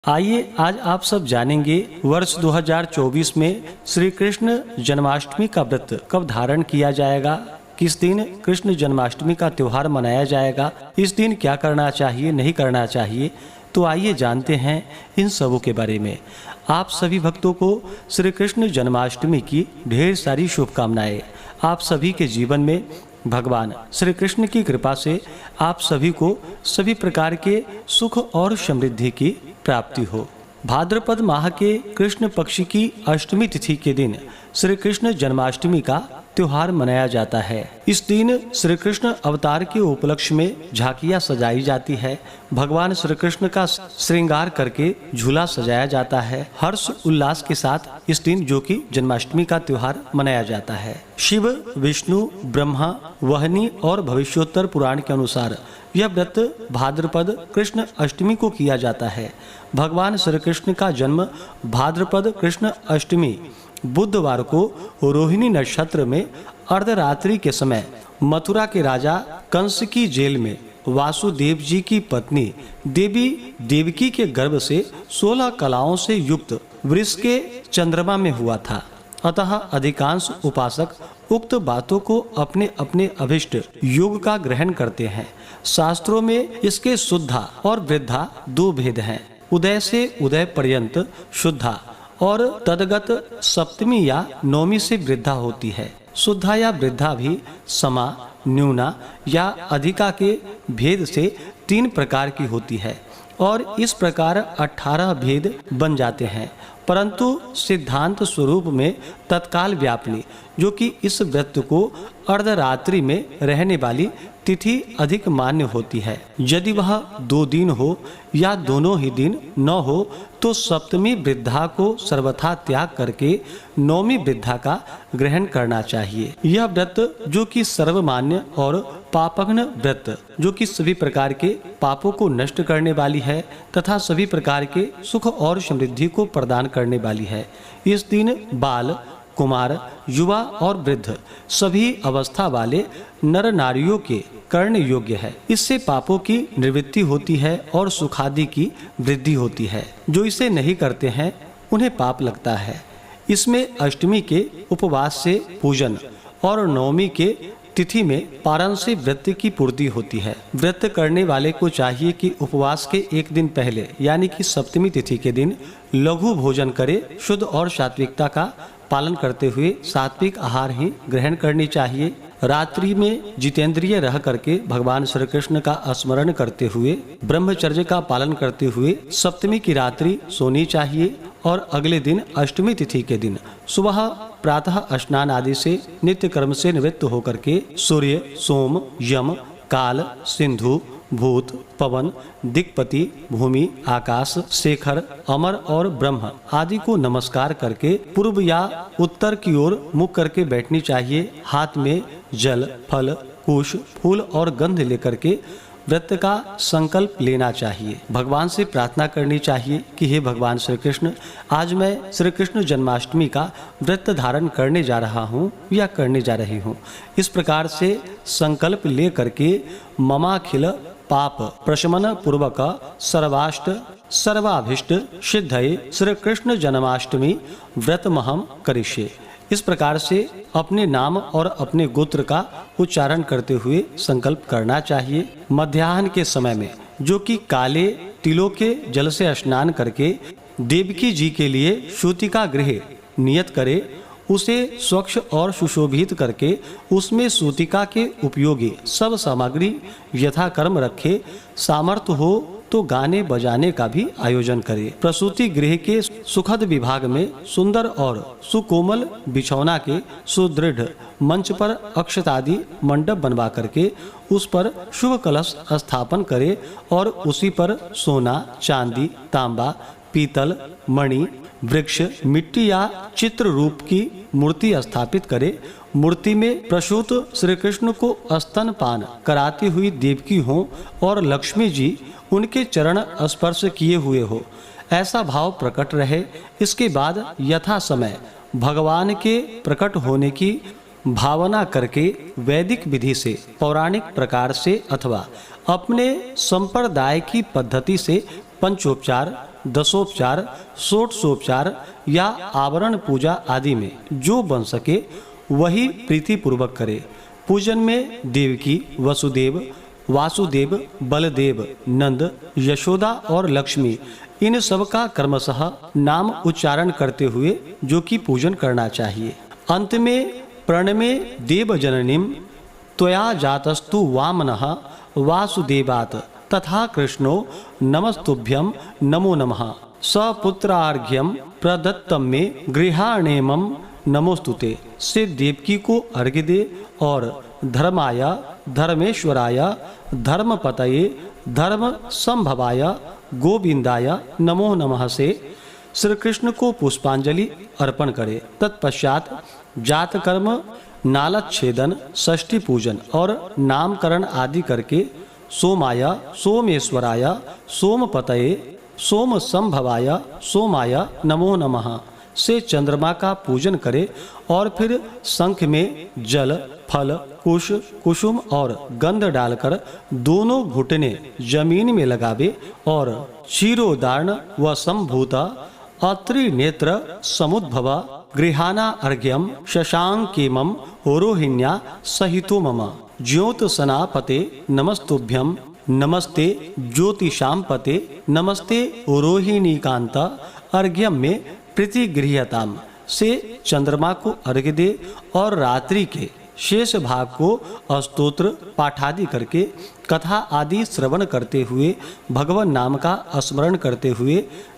आइए आज आप सब जानेंगे वर्ष 2024 में श्री कृष्ण जन्माष्टमी का व्रत कब धारण किया जाएगा, किस दिन कृष्ण जन्माष्टमी का त्योहार मनाया जाएगा, इस दिन क्या करना चाहिए नहीं करना चाहिए। तो आइए जानते हैं इन सबों के बारे में। आप सभी भक्तों को श्री कृष्ण जन्माष्टमी की ढेर सारी शुभकामनाएं। आप सभी के जीवन में भगवान श्री कृष्ण की कृपा से आप सभी को सभी प्रकार के सुख और समृद्धि की प्राप्ति हो। भाद्रपद माह के कृष्ण पक्ष की अष्टमी तिथि के दिन श्री कृष्ण जन्माष्टमी का त्योहार मनाया जाता है। इस दिन श्री कृष्ण अवतार के उपलक्ष्य में झांकियां सजाई जाती है। भगवान श्री कृष्ण का श्रृंगार करके झूला सजाया जाता है। हर्ष उल्लास के साथ इस दिन जो कि जन्माष्टमी का त्योहार मनाया जाता है। शिव, विष्णु, ब्रह्मा, वहनी और भविष्योत्तर पुराण के अनुसार यह व्रत भाद्रपद कृष्ण अष्टमी को किया जाता है। भगवान श्री कृष्ण का जन्म भाद्रपद कृष्ण अष्टमी बुधवार को रोहिणी नक्षत्र में अर्धरात्रि के समय मथुरा के राजा कंस की जेल में वासुदेव जी की पत्नी देवी देवकी के गर्भ से 16 कलाओं से युक्त वृष के चंद्रमा में हुआ था। अतः अधिकांश उपासक उक्त बातों को अपने अपने अभिष्ट योग का ग्रहण करते हैं। शास्त्रों में इसके शुद्धा और वृद्धा दो भेद हैं। उदय से उदय पर्यंत शुद्धा और तदगत सप्तमी या नौमी से वृद्धा होती है। शुद्धा या वृद्धा भी समा, न्यूना या अधिका के भेद से 3 प्रकार की होती है और इस प्रकार 18 भेद बन जाते हैं। परंतु सिद्धांत स्वरूप में तत्काल व्यापनी जो कि इस व्रत को अर्धरात्रि में रहने वाली तिथि अधिक मान्य होती है। यदि वह 2 दिन हो या दोनों ही दिन न हो तो सप्तमी वृद्धा को सर्वथा त्याग करके नौमी वृद्धा का ग्रहण करना चाहिए। यह व्रत जो कि सर्वमान्य और पापघ्न व्रत जो कि सभी प्रकार के पापों को नष्ट करने वाली है तथा सभी प्रकार के सुख और समृद्धि को प्रदान करने वाली है। इस दिन बाल, कुमार, युवा और वृद्ध सभी अवस्था वाले नर नारियों के करने योग्य है। इससे पापों की निवृत्ति होती है और सुखादि की वृद्धि होती है। जो इसे नहीं करते हैं उन्हें पाप लगता है। इसमें अष्टमी के उपवास से पूजन और नवमी के तिथि में पारण से व्रत की पूर्ति होती है। व्रत करने वाले को चाहिए कि उपवास के एक दिन पहले यानी कि सप्तमी तिथि के दिन लघु भोजन करे। शुद्ध और सात्विकता का पालन करते हुए सात्विक आहार ही ग्रहण करनी चाहिए। रात्रि में जितेंद्रिय रह करके भगवान श्री कृष्ण का स्मरण करते हुए ब्रह्मचर्य का पालन करते हुए सप्तमी की रात्रि सोनी चाहिए और अगले दिन अष्टमी तिथि के दिन सुबह प्रातः स्नान आदि से नित्य कर्म से निवृत्त होकर के सूर्य, सोम, यम, काल, सिंधु, भूत, पवन, दिक्पति, भूमि, आकाश, शेखर, अमर और ब्रह्म आदि को नमस्कार करके पूर्व या उत्तर की ओर मुख करके बैठनी चाहिए। हाथ में जल, फल, कुश, फूल और गंध लेकर के व्रत का संकल्प लेना चाहिए। भगवान से प्रार्थना करनी चाहिए कि हे भगवान श्री कृष्ण, आज मैं श्री कृष्ण जन्माष्टमी का व्रत धारण करने जा रहा हूँ या करने जा रही हूँ। इस प्रकार से संकल्प ले करके ममाखिल पाप प्रशमन पूर्वक सर्वाष्ट सर्वाभीष्ट सिद्धये श्री कृष्ण जन्माष्टमी व्रतमहम करिष्ये। इस प्रकार से अपने नाम और अपने गोत्र का उच्चारण करते हुए संकल्प करना चाहिए। मध्याह्न के समय में जो कि काले तिलों के जल से स्नान करके देवकी जी के लिए सूतिका गृह नियत करे, उसे स्वच्छ और सुशोभित करके उसमें सूतिका के उपयोगी सब सामग्री यथाक्रम रखे। सामर्थ्य हो तो गाने बजाने का भी आयोजन करे। प्रसूति गृह के सुखद विभाग में सुंदर और सुकोमल बिछौना के सुदृढ़ मंच पर अक्षतादि मंडप बनवा करके उस पर शुभ कलश स्थापन करे और उसी पर सोना, चांदी, तांबा, पीतल, मणि, वृक्ष, मिट्टी या चित्र रूप की मूर्ति स्थापित करे। मूर्ति में प्रसूत श्री कृष्ण को स्तनपान कराती हुई देवकी हो और लक्ष्मी जी उनके चरण स्पर्श किए हुए हो, ऐसा भाव प्रकट रहे। इसके बाद यथा समय भगवान के प्रकट होने की भावना करके वैदिक विधि से, पौराणिक प्रकार से अथवा अपने संप्रदाय की पद्धति से पंचोपचार, दशोपचार, षोडशोपचार या आवरण पूजा आदि में जो बन सके वही प्रीति पूर्वक करे। पूजन में देवकी, वसुदेव, वासुदेव, बलदेव, नंद, यशोदा और लक्ष्मी इन सब का क्रमशः नाम उच्चारण करते हुए जो कि पूजन करना चाहिए। अंत में प्रणमे देव जननीम त्वया जातस्तु वामनः वासुदेवात् तथा कृष्णो नमस्तुभ्यं नमो नमः सपुत्रार्घ्यम प्रदत्तम में गृहाणेमं नमोस्तुते से देवकी को अर्घ्य दे और धर्माय, धर्मेश्वराय, धर्मपतये, धर्म संभवाय, गोविंदाय नमो नमः से श्री कृष्ण को पुष्पांजलि अर्पण करे। तत्पश्चात जातकर्म, नालच्छेदन, षष्ठी पूजन और नामकरण आदि करके सोमाय, सोमेश्वराय, सोमपतये, सोम संभवाय, सोमाय नमो नमः से चंद्रमा का पूजन करे और फिर शंख में जल, फल, कुश, कुसुम और गंध डालकर दोनों घुटने जमीन में लगावे और क्षीरोदार्ण व संभूत अत्रि नेत्र समुद्भव गृहाना अर्घ्यम शशांकेमं रोहिण्या सहितो मम ज्योत सनापते नमस्तुभ्यं नमस्ते ज्योतिषाम पते नमस्ते रोहिणीकांत अर्घ्यम में प्रतिगृह्यताम से चंद्रमा को अर्घ्य दे और रात्रि के शेष भाग को स्तोत्र पाठादि करके कथा आदि श्रवण करते हुए भगवान नाम का स्मरण करते हुए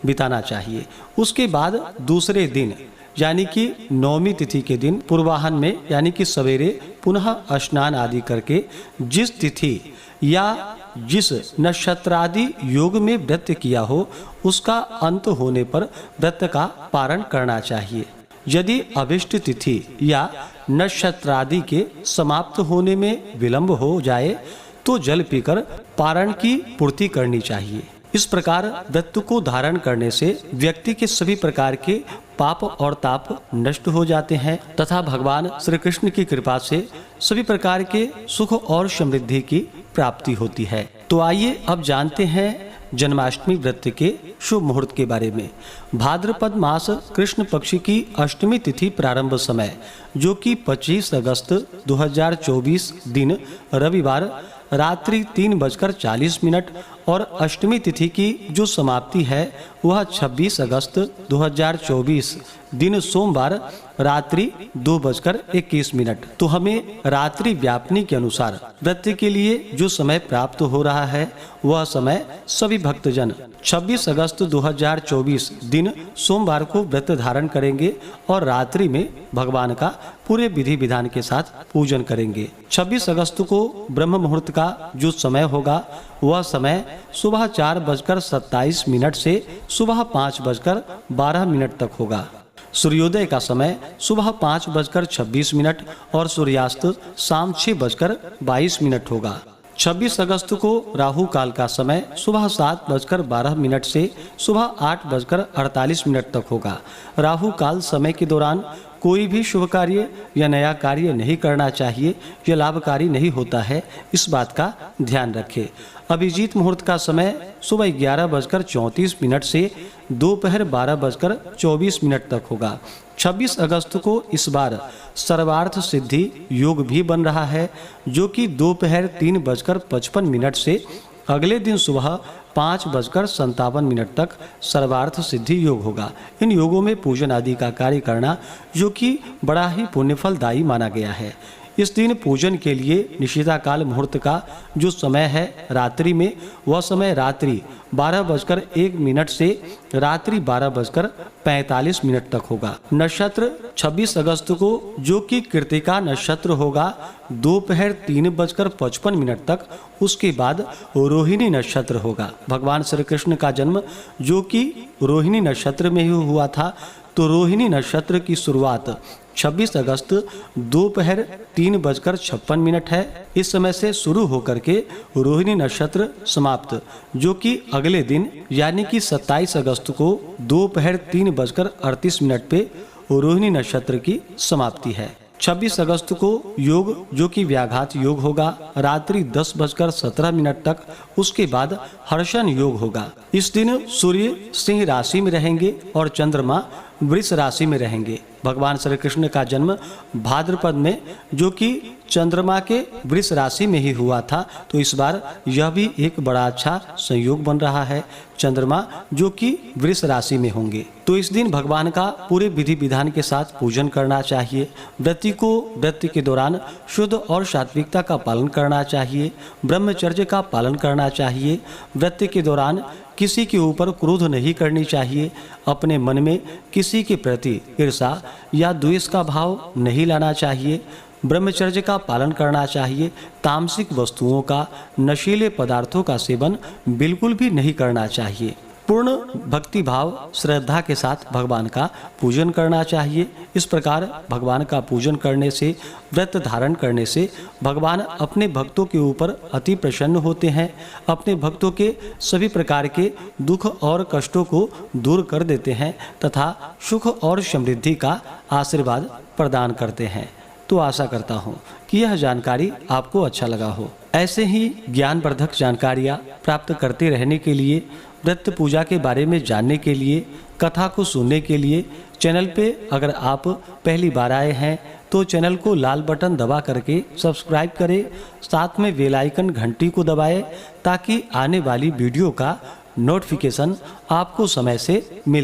बिताना चाहिए। उसके बाद दूसरे दिन यानी कि नवमी तिथि के दिन पूर्वाह्न में यानी कि सवेरे पुनः स्नान आदि करके जिस तिथि या जिस नक्षत्रादि योग में व्रत किया हो उसका अंत होने पर व्रत का पारण करना चाहिए। यदि अभिष्ट तिथि या नक्षत्रादि के समाप्त होने में विलंब हो जाए तो जल पीकर पारण की पूर्ति करनी चाहिए। इस प्रकार व्रत को धारण करने से व्यक्ति के सभी प्रकार के पाप और ताप नष्ट हो जाते हैं तथा भगवान श्री कृष्ण की कृपा से सभी प्रकार के सुख और समृद्धि की प्राप्ति होती है। तो आइए अब जानते हैं जन्माष्टमी व्रत के शुभ मुहूर्त के बारे में। भाद्रपद मास कृष्ण पक्ष की अष्टमी तिथि प्रारंभ समय जो कि 25 अगस्त 2024 दिन रविवार रात्रि 3:40 और अष्टमी तिथि की जो समाप्ति है वह 26 अगस्त 2024 दिन सोमवार रात्रि 2:21। तो हमें रात्रि व्यापनी के अनुसार व्रत के लिए जो समय प्राप्त हो रहा है वह समय सभी भक्तजन 26 अगस्त 2024 दिन सोमवार को व्रत धारण करेंगे और रात्रि में भगवान का पूरे विधि विधान के साथ पूजन करेंगे। 26 अगस्त को ब्रह्म मुहूर्त का जो समय होगा वह समय सुबह 4:27 से सुबह 5:12 तक होगा। सूर्योदय का समय सुबह 5:26 और सूर्यास्त शाम 6:22 होगा। 26 अगस्त को राहु काल का समय सुबह 7:12 से सुबह 8:48 तक होगा। राहु काल समय के दौरान कोई भी शुभ कार्य या नया कार्य नहीं करना चाहिए, यह लाभकारी नहीं होता है, इस बात का ध्यान रखें। अभिजीत मुहूर्त का समय सुबह 11:34 से दोपहर 12:24 तक होगा। 26 अगस्त को इस बार सर्वार्थ सिद्धि योग भी बन रहा है जो कि दोपहर 3:55 से अगले दिन सुबह 5:57 तक सर्वार्थ सिद्धि योग होगा। इन योगों में पूजन आदि का कार्य करना जो कि बड़ा ही पुण्यफलदायी माना गया है। इस दिन पूजन के लिए निशिता काल मुहूर्त का जो समय है रात्रि में वह समय रात्रि 12:01 से रात्रि 12:45 तक होगा। नक्षत्र 26 अगस्त को जो कि कृतिका नक्षत्र होगा दोपहर 3:55 तक, उसके बाद रोहिणी नक्षत्र होगा। भगवान श्री कृष्ण का जन्म जो कि रोहिणी नक्षत्र में ही हुआ था, तो रोहिणी नक्षत्र की शुरुआत 26 अगस्त दोपहर 3:56 है। इस समय से शुरू होकर के रोहिणी नक्षत्र समाप्त जो कि अगले दिन यानी कि 27 अगस्त को दोपहर 3:38 पे रोहिणी नक्षत्र की समाप्ति है। 26 अगस्त को योग जो कि व्याघात योग होगा, रात्रि 10:17 तक। उसके बाद हर्षण योग होगा। इस दिन सूर्य सिंह राशि में रहेंगे और चंद्रमा वृष राशि में रहेंगे। भगवान श्री कृष्ण का जन्म भाद्रपद में जो कि चंद्रमा के वृष राशि में ही हुआ था, तो इस बार यह भी एक बड़ा अच्छा संयोग बन रहा है, चंद्रमा जो कि वृष राशि में होंगे। तो इस दिन भगवान का पूरे विधि विधान के साथ पूजन करना चाहिए। व्रती को व्रत के दौरान शुद्ध और सात्विकता का पालन करना चाहिए। ब्रह्मचर्य का पालन करना चाहिए। व्रत के दौरान किसी के ऊपर क्रोध नहीं करनी चाहिए। अपने मन में किसी के प्रति ईर्षा या द्वेष का भाव नहीं लाना चाहिए। ब्रह्मचर्य का पालन करना चाहिए। तामसिक वस्तुओं का, नशीले पदार्थों का सेवन बिल्कुल भी नहीं करना चाहिए। पूर्ण भक्ति भाव श्रद्धा के साथ भगवान का पूजन करना चाहिए। इस प्रकार भगवान का पूजन करने से, व्रत धारण करने से भगवान अपने भक्तों के ऊपर अति प्रसन्न होते हैं। अपने भक्तों के सभी प्रकार के दुख और कष्टों को दूर कर देते हैं तथा सुख और समृद्धि का आशीर्वाद प्रदान करते हैं। तो आशा करता हूँ कि यह जानकारी आपको अच्छा लगा हो। ऐसे ही ज्ञानवर्धक जानकारियाँ प्राप्त करते रहने के लिए, व्रत पूजा के बारे में जानने के लिए, कथा को सुनने के लिए चैनल पे अगर आप पहली बार आए हैं तो चैनल को लाल बटन दबा करके सब्सक्राइब करें। साथ में बेल आइकन घंटी को दबाएं ताकि आने वाली वीडियो का नोटिफिकेशन आपको समय से मिल